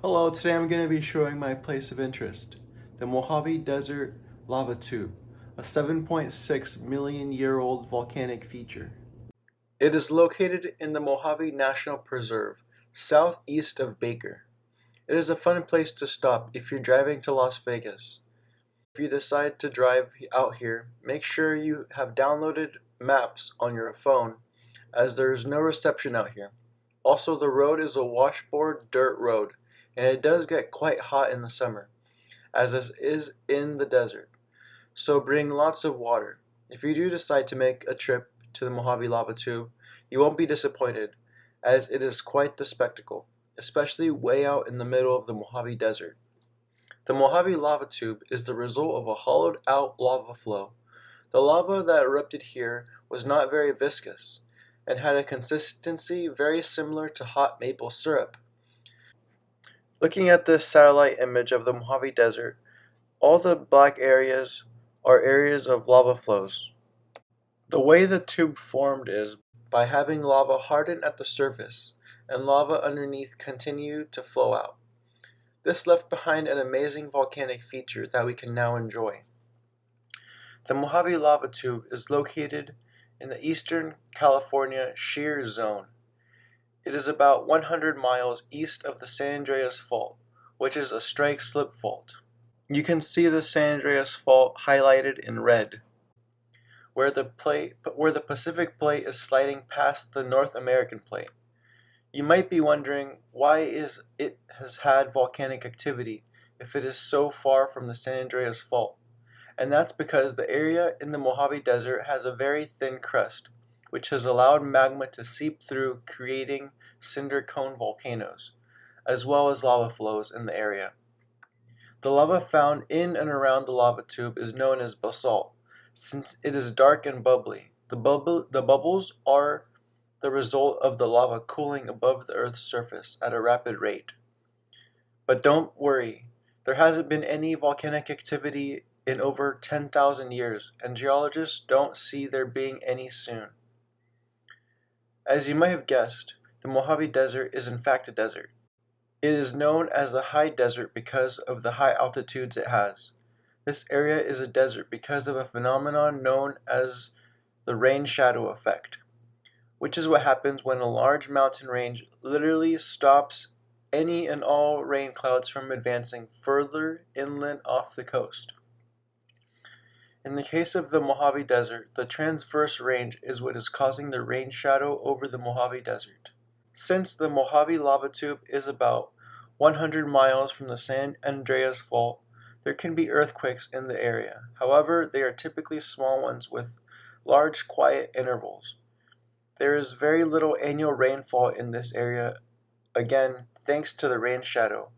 Hello, today I'm going to be showing my place of interest, the Mojave Desert Lava Tube, a 7.6 million year old volcanic feature. It is located in the Mojave National Preserve, southeast of Baker. It is a fun place to stop if you're driving to Las Vegas. If you decide to drive out here, make sure you have downloaded maps on your phone, as there is no reception out here. Also, the road is a washboard dirt road, and it does get quite hot in the summer, as this is in the desert. So bring lots of water. If you do decide to make a trip to the Mojave Lava Tube, you won't be disappointed, as it is quite the spectacle, especially way out in the middle of the Mojave Desert. The Mojave Lava Tube is the result of a hollowed out lava flow. The lava that erupted here was not very viscous, and had a consistency very similar to hot maple syrup. Looking at this satellite image of the Mojave Desert, all the black areas are areas of lava flows. The way the tube formed is by having lava harden at the surface and lava underneath continue to flow out. This left behind an amazing volcanic feature that we can now enjoy. The Mojave Lava Tube is located in the Eastern California shear zone. It is about 100 miles east of the San Andreas Fault, which is a strike-slip fault. You can see the San Andreas Fault highlighted in red, where the Pacific Plate is sliding past the North American Plate. You might be wondering why it has had volcanic activity if it is so far from the San Andreas Fault, and that's because the area in the Mojave Desert has a very thin crust, which has allowed magma to seep through, creating cinder cone volcanoes, as well as lava flows in the area. The lava found in and around the lava tube is known as basalt, since it is dark and bubbly. The bubbles are the result of the lava cooling above the Earth's surface at a rapid rate. But don't worry, there hasn't been any volcanic activity in over 10,000 years, and geologists don't see there being any soon. As you might have guessed, the Mojave Desert is in fact a desert. It is known as the high desert because of the high altitudes it has. This area is a desert because of a phenomenon known as the rain shadow effect, which is what happens when a large mountain range literally stops any and all rain clouds from advancing further inland off the coast. In the case of the Mojave Desert, the transverse range is what is causing the rain shadow over the Mojave Desert. Since the Mojave Lava Tube is about 100 miles from the San Andreas Fault, there can be earthquakes in the area. However, they are typically small ones with large quiet intervals. There is very little annual rainfall in this area, again thanks to the rain shadow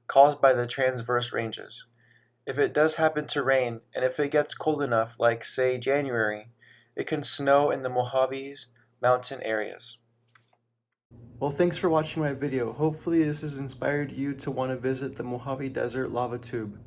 caused by the transverse ranges. If it does happen to rain, and if it gets cold enough, like say January, it can snow in the Mojave's mountain areas. Well, thanks for watching my video. Hopefully this has inspired you to want to visit the Mojave Desert Lava Tube.